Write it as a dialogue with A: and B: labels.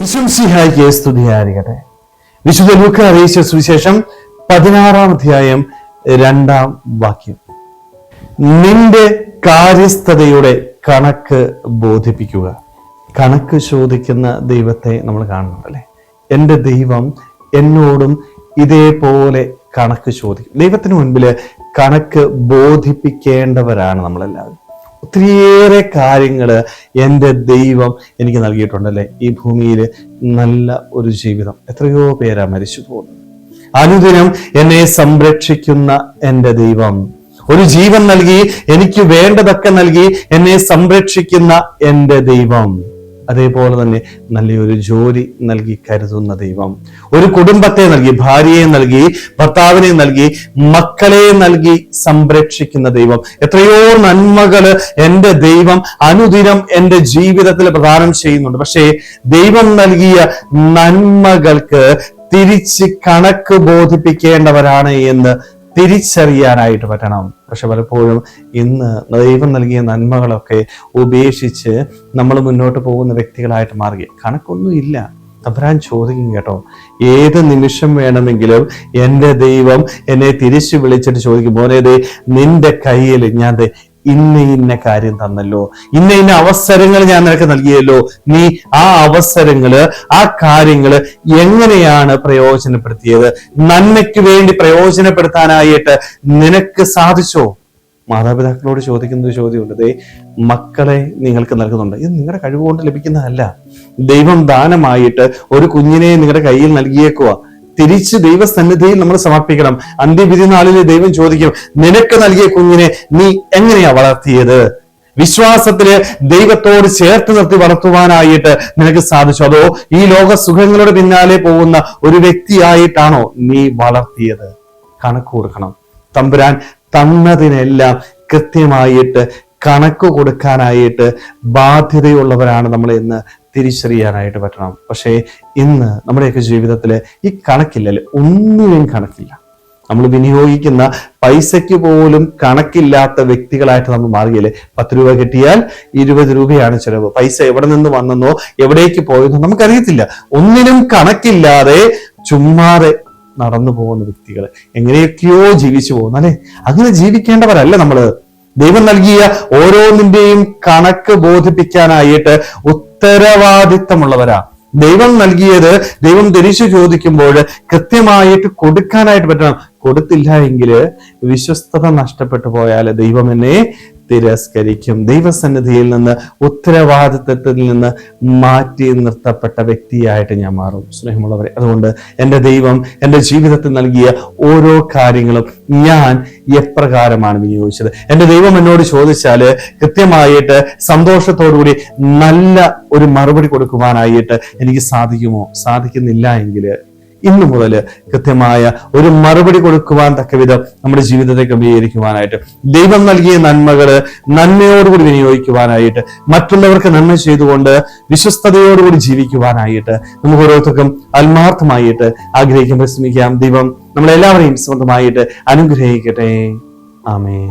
A: പ്രശംസിഹായിക്ക് സ്തുതിയായിരിക്കട്ടെ. വിശുദ്ധ ലൂക്കാ അറിയിച്ച സുവിശേഷം 16-ാം അധ്യായം 2-ാം വാക്യം. നിന്റെ കാര്യസ്ഥതയുടെ കണക്ക് ബോധിപ്പിക്കുക. കണക്ക് ചോദിക്കുന്ന ദൈവത്തെ നമ്മൾ കാണുന്നുണ്ടല്ലേ. എൻ്റെ ദൈവം എന്നോടും ഇതേപോലെ കണക്ക് ചോദിക്കും. ദൈവത്തിന് മുൻപില് കണക്ക് ബോധിപ്പിക്കേണ്ടവരാണ് നമ്മളെല്ലാവരും. ഒത്തിരിയേറെ കാര്യങ്ങൾ എൻ്റെ ദൈവം എനിക്ക് നൽകിയിട്ടുണ്ടല്ലേ. ഈ ഭൂമിയിൽ നല്ല ഒരു ജീവിതം, എത്രയോ പേരാ മരിച്ചു പോകുന്നത്. അനുദിനം എന്നെ സംരക്ഷിക്കുന്ന എൻ്റെ ദൈവം, ഒരു ജീവൻ നൽകി, എനിക്ക് വേണ്ടതൊക്കെ നൽകി എന്നെ സംരക്ഷിക്കുന്ന എൻ്റെ ദൈവം, അതേപോലെ തന്നെ നല്ലൊരു ജോലി നൽകി കരുതുന്ന ദൈവം, ഒരു കുടുംബത്തെ നൽകി, ഭാര്യയെ നൽകി, ഭർത്താവിനെ നൽകി, മക്കളെ നൽകി സംരക്ഷിക്കുന്ന ദൈവം, എത്രയോ നന്മകള് എൻ്റെ ദൈവം അനുദിനം എൻ്റെ ജീവിതത്തിൽ പ്രദാനം ചെയ്യുന്നുണ്ട്. പക്ഷേ ദൈവം നൽകിയ നന്മകൾക്ക് തിരിച്ച് കണക്ക് ബോധിപ്പിക്കേണ്ടവരാണ് എന്ന് തിരിച്ചറിയാനായിട്ട് പറ്റണം. പക്ഷെ പലപ്പോഴും ഇന്ന് ദൈവം നൽകിയ നന്മകളൊക്കെ ഉപേക്ഷിച്ച് നമ്മൾ മുന്നോട്ട് പോകുന്ന വ്യക്തികളായിട്ട് മാറി. കണക്കൊന്നും ഇല്ല. തമ്പുരാൻ ചോദിക്കും കേട്ടോ, ഏത് നിമിഷം വേണമെങ്കിലും എൻ്റെ ദൈവം എന്നെ തിരിച്ചു വിളിച്ചിട്ട് ചോദിക്കും, മോനെ നിന്റെ കയ്യിൽ ഞാൻ ഇന്ന കാര്യം തന്നല്ലോ, ഇന്ന അവസരങ്ങൾ ഞാൻ നിനക്ക് നൽകിയല്ലോ, നീ ആ അവസരങ്ങള്, ആ കാര്യങ്ങള് എങ്ങനെയാണ് പ്രയോജനപ്പെടുത്തിയത്? നന്മയ്ക്ക് വേണ്ടി പ്രയോജനപ്പെടുത്താനായിട്ട് നിനക്ക് സാധിച്ചോ? മാതാപിതാക്കളോട് ചോദിക്കുന്ന ഒരു ചോദ്യമുണ്ട്. മക്കളെ നിങ്ങൾക്ക് നൽകുന്നുണ്ട്. ഇത് നിങ്ങളുടെ കഴിവുകൊണ്ട് ലഭിക്കുന്നതല്ല. ദൈവം ദാനമായിട്ട് ഒരു കുഞ്ഞിനെ നിങ്ങളുടെ കയ്യിൽ നൽകിയേക്കുക. തിരിച്ച് ദൈവസന്നിധിയിൽ നമ്മൾ സമർപ്പിക്കണം. അന്ത്യവിധി നാളില് ദൈവം ചോദിക്കും, നിനക്ക് നൽകിയ കുഞ്ഞിനെ നീ എങ്ങനെയാ വളർത്തിയത്? വിശ്വാസത്തില് ദൈവത്തോട് ചേർത്ത് നിർത്തി വളർത്തുവാനായിട്ട് നിനക്ക് സാധിച്ചോ? അതോ ഈ ലോക സുഖങ്ങളുടെ പിന്നാലെ പോകുന്ന ഒരു വ്യക്തിയായിട്ടാണോ നീ വളർത്തിയത്? കണക്ക് കൊടുക്കണം. തമ്പുരാൻ തന്നതിനെല്ലാം കൃത്യമായിട്ട് കണക്ക് കൊടുക്കാനായിട്ട് ബാധ്യതയുള്ളവരാണ് നമ്മൾ എന്ന് തിരിച്ചറിയാനായിട്ട് പറ്റണം. പക്ഷേ ഇന്ന് നമ്മുടെയൊക്കെ ജീവിതത്തിൽ ഈ കണക്കില്ലല്ലേ, ഒന്നിനും കണക്കില്ല. നമ്മൾ വിനിയോഗിക്കുന്ന പൈസയ്ക്ക് പോലും കണക്കില്ലാത്ത വ്യക്തികളായിട്ട് നമ്മൾ മാറുകയില്ലേ. 10 രൂപ കിട്ടിയാൽ 20 രൂപയാണ് ചെലവ്. പൈസ എവിടെ നിന്ന് വന്നെന്നോ എവിടേക്ക് പോയെന്നോ നമുക്കറിയത്തില്ല. ഒന്നിനും കണക്കില്ലാതെ ചുമ്മാതെ നടന്നു പോകുന്ന വ്യക്തികൾ, എങ്ങനെയൊക്കെയോ ജീവിച്ചു പോകുന്നു അല്ലെ. അങ്ങനെ ജീവിക്കേണ്ടവരല്ല നമ്മള്. ദൈവം നൽകിയ ഓരോന്നിന്റെയും കണക്ക് ബോധിപ്പിക്കാനായിട്ട് ഉത്തരവാദിത്തമുള്ളവരാ. ദൈവം നൽകിയത് ദൈവം തിരിച്ചു ചോദിക്കുമ്പോൾ കൃത്യമായിട്ട് കൊടുക്കാനായിട്ട് പറ്റണം. കൊടുത്തില്ല എങ്കിൽ വിശ്വസ്തത നഷ്ടപ്പെട്ടു പോയാൽ ദൈവം എന്നെ തിരസ്കരിക്കും. ദൈവസന്നിധിയിൽ നിന്ന്, ഉത്തരവാദിത്വത്തിൽ നിന്ന് മാറ്റി നിർത്തപ്പെട്ട വ്യക്തിയായിട്ട് ഞാൻ മാറും. സ്നേഹമുള്ളവരെ, അതുകൊണ്ട് എൻ്റെ ദൈവം എൻ്റെ ജീവിതത്തിൽ നൽകിയ ഓരോ കാര്യങ്ങളും ഞാൻ എപ്രകാരമാണ് വിനിയോഗിച്ചത്? എൻ്റെ ദൈവം എന്നോട് ചോദിച്ചാൽ കൃത്യമായിട്ട് സന്തോഷത്തോടുകൂടി നല്ല ഒരു മറുപടി കൊടുക്കുവാനായിട്ട് എനിക്ക് സാധിക്കുമോ? സാധിക്കുന്നില്ല എങ്കിൽ ഇന്നു മുതൽ കൃത്യമായ ഒരു മറുപടി കൊടുക്കുവാൻ തക്ക വിധം നമ്മുടെ ജീവിതത്തെ ക്രമീകരിക്കുവാനായിട്ട്, ദൈവം നൽകിയ നന്മകള് നന്മയോടുകൂടി വിനിയോഗിക്കുവാനായിട്ട്, മറ്റുള്ളവർക്ക് നന്മ ചെയ്തുകൊണ്ട് വിശ്വസ്തയോടുകൂടി ജീവിക്കുവാനായിട്ട് നമുക്ക് ഓരോരുത്തർക്കും ആത്മാർത്ഥമായിട്ട് ആഗ്രഹിക്കാൻ ശ്രമിക്കാം. ദൈവം നമ്മളെല്ലാവരെയും സ്വന്തമായിട്ട് അനുഗ്രഹിക്കട്ടെ. ആമേൻ.